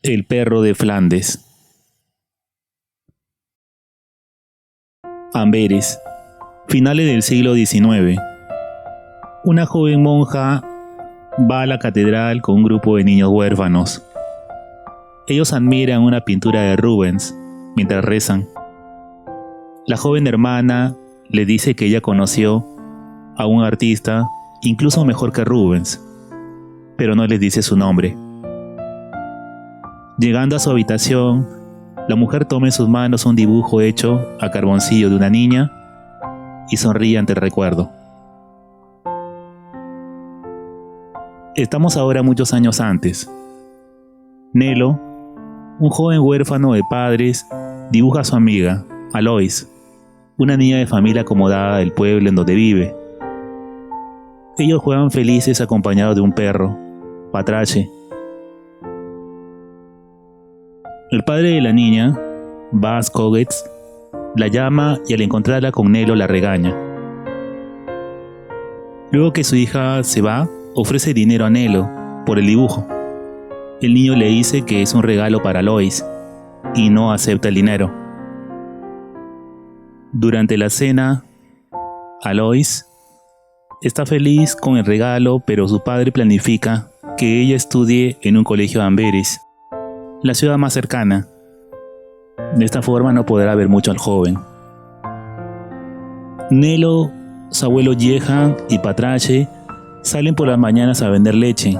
El perro de Flandes. Amberes, finales del siglo XIX. Una joven monja va a la catedral con un grupo de niños huérfanos. Ellos admiran una pintura de Rubens mientras rezan. La joven hermana le dice que ella conoció a un artista incluso mejor que Rubens, pero no les dice su nombre. Llegando a su habitación, la mujer toma en sus manos un dibujo hecho a carboncillo de una niña y sonríe ante el recuerdo. Estamos ahora muchos años antes. Nelo, un joven huérfano de padres, dibuja a su amiga, Alois, una niña de familia acomodada del pueblo en donde vive. Ellos juegan felices acompañados de un perro, Patrache. El padre de la niña, Bas Kogetz, la llama y al encontrarla con Nelo la regaña. Luego que su hija se va, ofrece dinero a Nelo por el dibujo. El niño le dice que es un regalo para Alois y no acepta el dinero. Durante la cena, Alois está feliz con el regalo, pero su padre planifica que ella estudie en un colegio de Amberes, la ciudad más cercana. De esta forma no podrá ver mucho al joven. Nelo, su abuelo Jehan y Patrache salen por las mañanas a vender leche.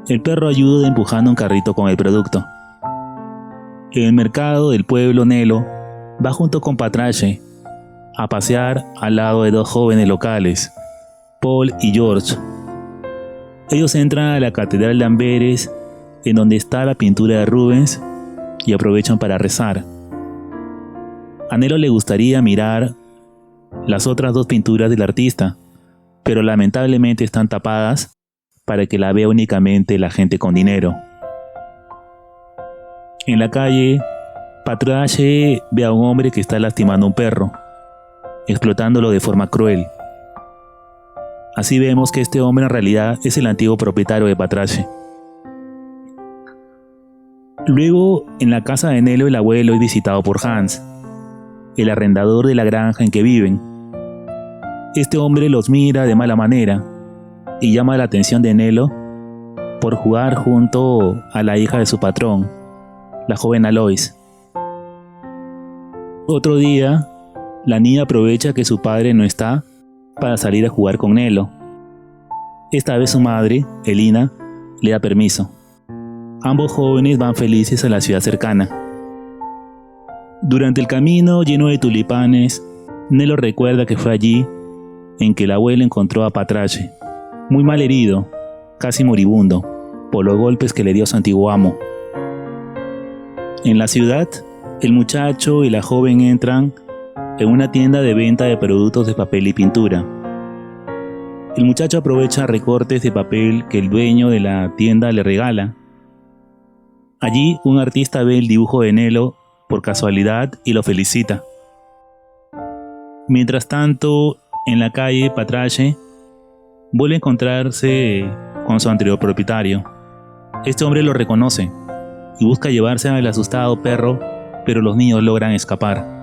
El perro ayuda empujando un carrito con el producto. En el mercado del pueblo, Nelo va junto con Patrache a pasear al lado de dos jóvenes locales, Paul y George. Ellos entran a la catedral de Amberes, en donde está la pintura de Rubens, y aprovechan para rezar. A Nelo le gustaría mirar las otras dos pinturas del artista, pero lamentablemente están tapadas para que la vea únicamente la gente con dinero. En la calle, Patrache ve a un hombre que está lastimando a un perro, explotándolo de forma cruel. Así vemos que este hombre en realidad es el antiguo propietario de Patrache. Luego, en la casa de Nelo, el abuelo es visitado por Hans, el arrendador de la granja en que viven. Este hombre los mira de mala manera y llama la atención de Nelo por jugar junto a la hija de su patrón, la joven Alois. Otro día, la niña aprovecha que su padre no está para salir a jugar con Nelo. Esta vez su madre, Elina, le da permiso. Ambos jóvenes van felices a la ciudad cercana. Durante el camino lleno de tulipanes, Nelo recuerda que fue allí en que el abuelo encontró a Patrache, muy mal herido, casi moribundo, por los golpes que le dio su antiguo amo. En la ciudad, el muchacho y la joven entran en una tienda de venta de productos de papel y pintura. El muchacho aprovecha recortes de papel que el dueño de la tienda le regala. Allí, un artista ve el dibujo de Nelo por casualidad y lo felicita. Mientras tanto, en la calle, Patrache vuelve a encontrarse con su anterior propietario. Este hombre lo reconoce y busca llevarse al asustado perro, pero los niños logran escapar.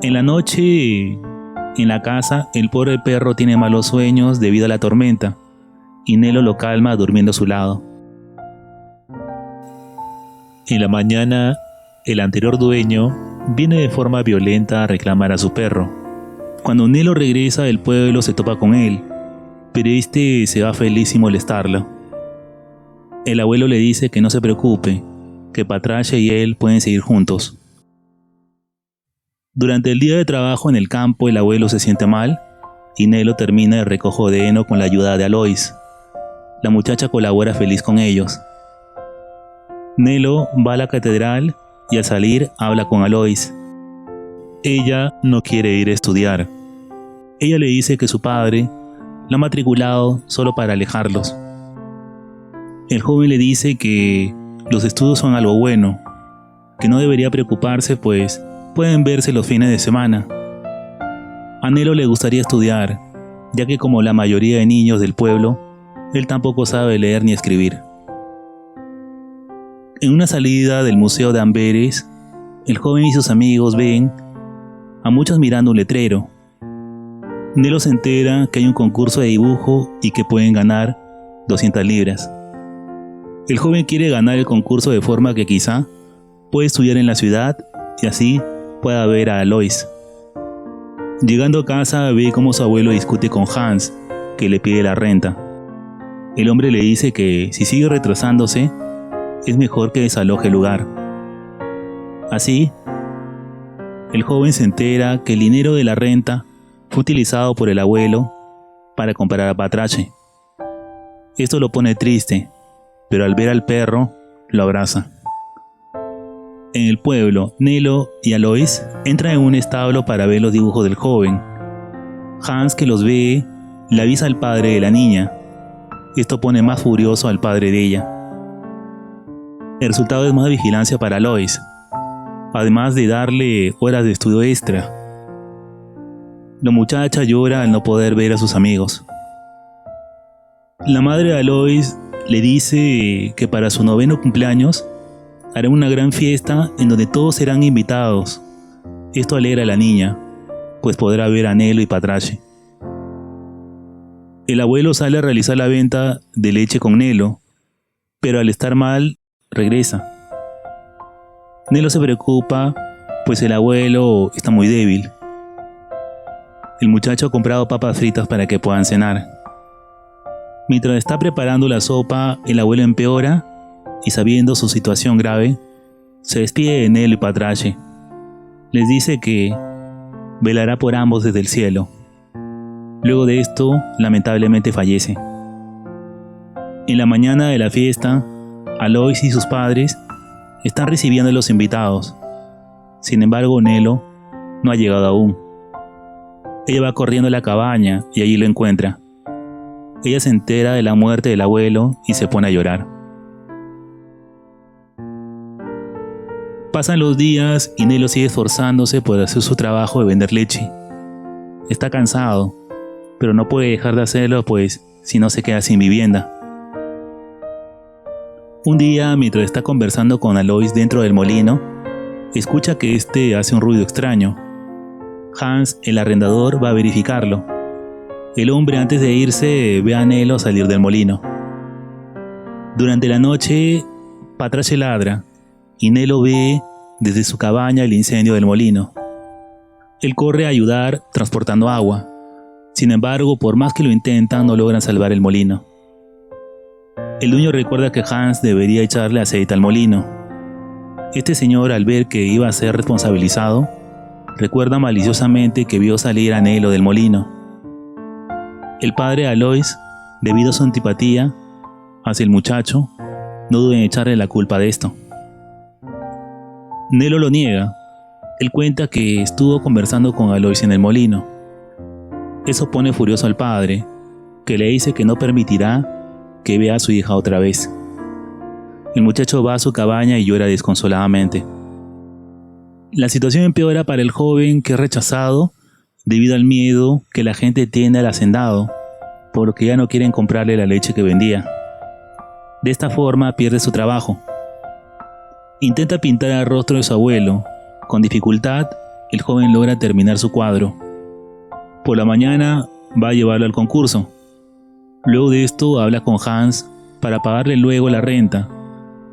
En la noche, en la casa, el pobre perro tiene malos sueños debido a la tormenta y Nelo lo calma durmiendo a su lado. En la mañana, el anterior dueño viene de forma violenta a reclamar a su perro. Cuando Nelo regresa del pueblo se topa con él, pero este se va feliz sin molestarlo. El abuelo le dice que no se preocupe, que Patrache y él pueden seguir juntos. Durante el día de trabajo en el campo el abuelo se siente mal y Nelo termina el recojo de heno con la ayuda de Alois. La muchacha colabora feliz con ellos. Nelo va a la catedral y al salir habla con Alois. Ella no quiere ir a estudiar. Ella le dice que su padre la ha matriculado solo para alejarlos. El joven le dice que los estudios son algo bueno, que no debería preocuparse pues pueden verse los fines de semana. A Nelo le gustaría estudiar, ya que como la mayoría de niños del pueblo, él tampoco sabe leer ni escribir. En una salida del Museo de Amberes, el joven y sus amigos ven a muchos mirando un letrero. Nelo se entera que hay un concurso de dibujo y que pueden ganar 200 libras. El joven quiere ganar el concurso de forma que quizá pueda estudiar en la ciudad y así pueda ver a Alois. Llegando a casa ve cómo su abuelo discute con Hans, que le pide la renta. El hombre le dice que si sigue retrasándose, es mejor que desaloje el lugar. Así, el joven se entera que el dinero de la renta fue utilizado por el abuelo para comprar a Patrache. Esto lo pone triste, pero al ver al perro, lo abraza. En el pueblo, Nelo y Alois entran en un establo para ver los dibujos del joven. Hans, que los ve, le avisa al padre de la niña. Esto pone más furioso al padre de ella. El resultado es más vigilancia para Alois, además de darle horas de estudio extra. La muchacha llora al no poder ver a sus amigos. La madre de Alois le dice que para su 9º cumpleaños hará una gran fiesta en donde todos serán invitados. Esto alegra a la niña, pues podrá ver a Nelo y Patrache. El abuelo sale a realizar la venta de leche con Nelo, pero al estar mal, regresa. Nelo se preocupa, pues el abuelo está muy débil. El muchacho ha comprado papas fritas para que puedan cenar. Mientras está preparando la sopa, el abuelo empeora y, sabiendo su situación grave, se despide de Nelo y Patrache. Les dice que velará por ambos desde el cielo. Luego de esto, lamentablemente fallece. En la mañana de la fiesta, Alois y sus padres están recibiendo a los invitados. Sin embargo, Nelo no ha llegado aún. Ella va corriendo a la cabaña y allí lo encuentra. Ella se entera de la muerte del abuelo y se pone a llorar. Pasan los días y Nelo sigue esforzándose por hacer su trabajo de vender leche. Está cansado, pero no puede dejar de hacerlo, pues si no se queda sin vivienda. Un día, mientras está conversando con Alois dentro del molino, escucha que este hace un ruido extraño. Hans, el arrendador, va a verificarlo. El hombre, antes de irse, ve a Nelo salir del molino. Durante la noche, Patrache ladra y Nelo ve desde su cabaña el incendio del molino. Él corre a ayudar transportando agua. Sin embargo, por más que lo intentan, no logran salvar el molino. El dueño recuerda que Hans debería echarle aceite al molino. Este señor, al ver que iba a ser responsabilizado, recuerda maliciosamente que vio salir a Nelo del molino. El padre de Alois, debido a su antipatía hacia el muchacho, no duda en echarle la culpa de esto. Nelo lo niega. Él cuenta que estuvo conversando con Alois en el molino. Eso pone furioso al padre, que le dice que no permitirá que vea a su hija otra vez. El muchacho va a su cabaña y llora desconsoladamente. La situación empeora para el joven, que es rechazado debido al miedo que la gente tiene al hacendado, por lo que ya no quieren comprarle la leche que vendía. De esta forma pierde su trabajo. Intenta pintar el rostro de su abuelo. Con dificultad, el joven logra terminar su cuadro. Por la mañana va a llevarlo al concurso. Luego de esto habla con Hans para pagarle luego la renta,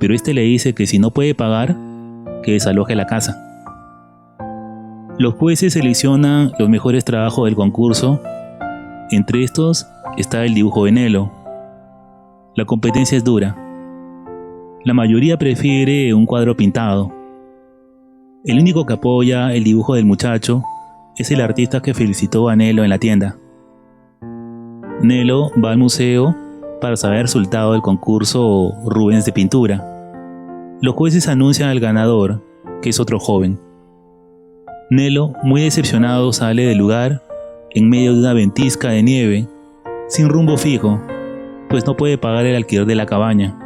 pero este le dice que si no puede pagar, que desaloje la casa. Los jueces seleccionan los mejores trabajos del concurso. Entre estos está el dibujo de Nelo. La competencia es dura. La mayoría prefiere un cuadro pintado. El único que apoya el dibujo del muchacho es el artista que felicitó a Nelo en la tienda. Nelo va al museo para saber el resultado del concurso Rubens de pintura. Los jueces anuncian al ganador, que es otro joven. Nelo, muy decepcionado, sale del lugar en medio de una ventisca de nieve, sin rumbo fijo, pues no puede pagar el alquiler de la cabaña.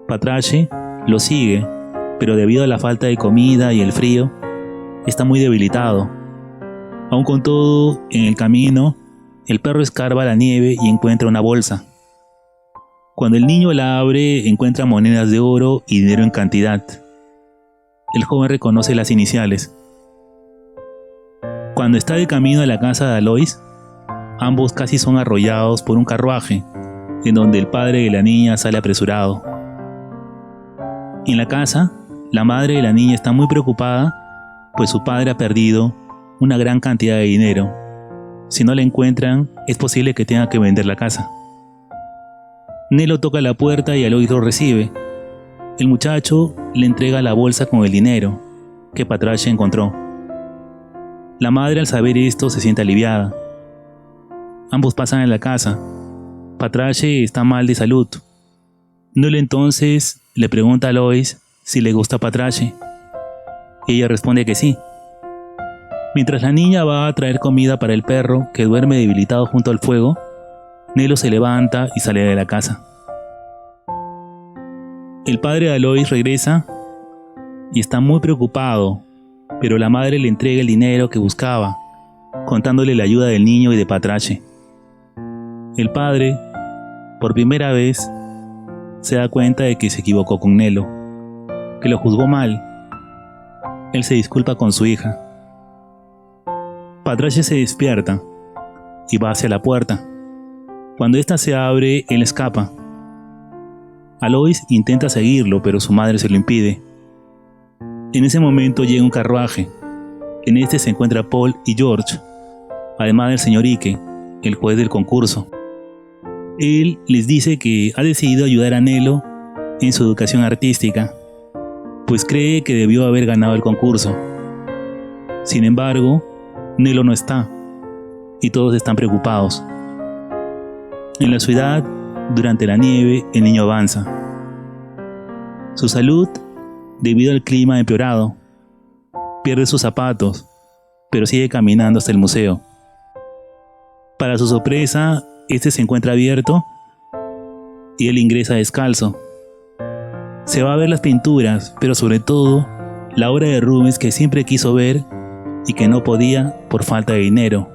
Patrache lo sigue, pero debido a la falta de comida y el frío, está muy debilitado. Aun con todo, en el camino, el perro escarba la nieve y encuentra una bolsa. Cuando el niño la abre, encuentra monedas de oro y dinero en cantidad. El joven reconoce las iniciales. Cuando está de camino a la casa de Alois, ambos casi son arrollados por un carruaje, en donde el padre de la niña sale apresurado. En la casa, la madre de la niña está muy preocupada, pues su padre ha perdido una gran cantidad de dinero. Si no la encuentran, es posible que tenga que vender la casa. Nelo toca la puerta y Alois lo recibe. El muchacho le entrega la bolsa con el dinero que Patrache encontró. La madre, al saber esto, se siente aliviada. Ambos pasan a la casa. Patrache está mal de salud. Nelo entonces le pregunta a Alois si le gusta Patrache. Ella responde que sí. Mientras la niña va a traer comida para el perro, que duerme debilitado junto al fuego, Nelo se levanta y sale de la casa. El padre de Alois regresa y está muy preocupado, pero la madre le entrega el dinero que buscaba, contándole la ayuda del niño y de Patrache. El padre, por primera vez, se da cuenta de que se equivocó con Nelo, que lo juzgó mal. Él se disculpa con su hija. Patrache se despierta y va hacia la puerta. Cuando ésta se abre, él escapa. Alois intenta seguirlo, pero su madre se lo impide. En ese momento llega un carruaje. En este se encuentra Paul y George, además del señor Ike, el juez del concurso. Él les dice que ha decidido ayudar a Nelo en su educación artística, pues cree que debió haber ganado el concurso. Sin embargo, Nelo no está, y todos están preocupados. En la ciudad, durante la nieve, el niño avanza. Su salud, debido al clima, ha empeorado. Pierde sus zapatos, pero sigue caminando hasta el museo. Para su sorpresa, este se encuentra abierto y él ingresa descalzo. Se va a ver las pinturas, pero sobre todo la obra de Rubens que siempre quiso ver y que no podía por falta de dinero.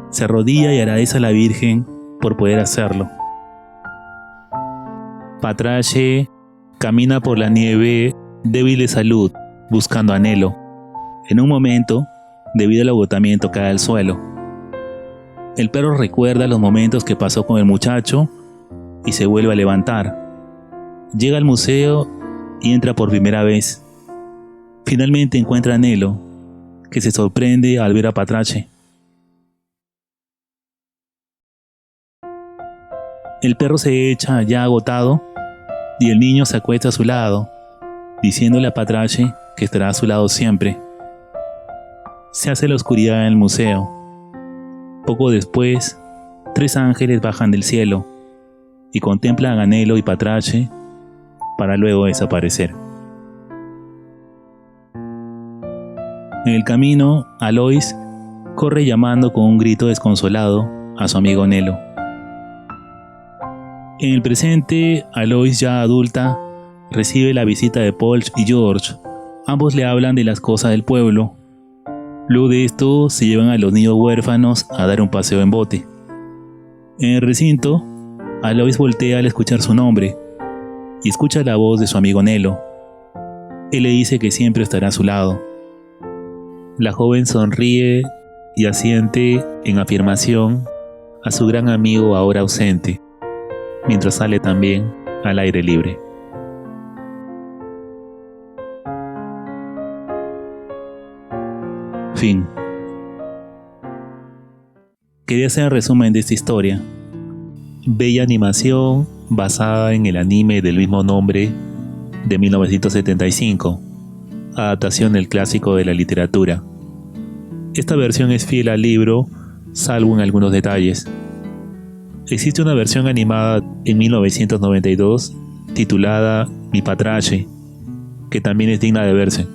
Se arrodilla y agradece a la Virgen por poder hacerlo. Patrache camina por la nieve débil de salud, buscando a Nelo. En un momento, debido al agotamiento, cae al suelo. El perro recuerda los momentos que pasó con el muchacho y se vuelve a levantar. Llega al museo y entra por primera vez. Finalmente encuentra a Nelo, que se sorprende al ver a Patrache. El perro se echa ya agotado y el niño se acuesta a su lado, diciéndole a Patrache que estará a su lado siempre. Se hace la oscuridad en el museo. Poco después, 3 ángeles bajan del cielo y contemplan a Nelo y Patrache para luego desaparecer. En el camino, Alois corre llamando con un grito desconsolado a su amigo Nelo. En el presente, Alois, ya adulta, recibe la visita de Paul y George. Ambos le hablan de las cosas del pueblo. Luego de esto, se llevan a los niños huérfanos a dar un paseo en bote. En el recinto, Alois voltea al escuchar su nombre y escucha la voz de su amigo Nelo. Él le dice que siempre estará a su lado. La joven sonríe y asiente en afirmación a su gran amigo ahora ausente, mientras sale también al aire libre. Fin. Quería hacer el resumen de esta historia. Bella animación basada en el anime del mismo nombre de 1975, adaptación del clásico de la literatura. Esta versión es fiel al libro, salvo en algunos detalles. Existe una versión animada en 1992 titulada Mi Patrache, que también es digna de verse.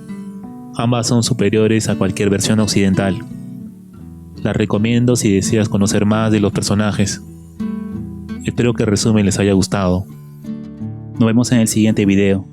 Ambas son superiores a cualquier versión occidental. La recomiendo si deseas conocer más de los personajes. Espero que el resumen les haya gustado. Nos vemos en el siguiente video.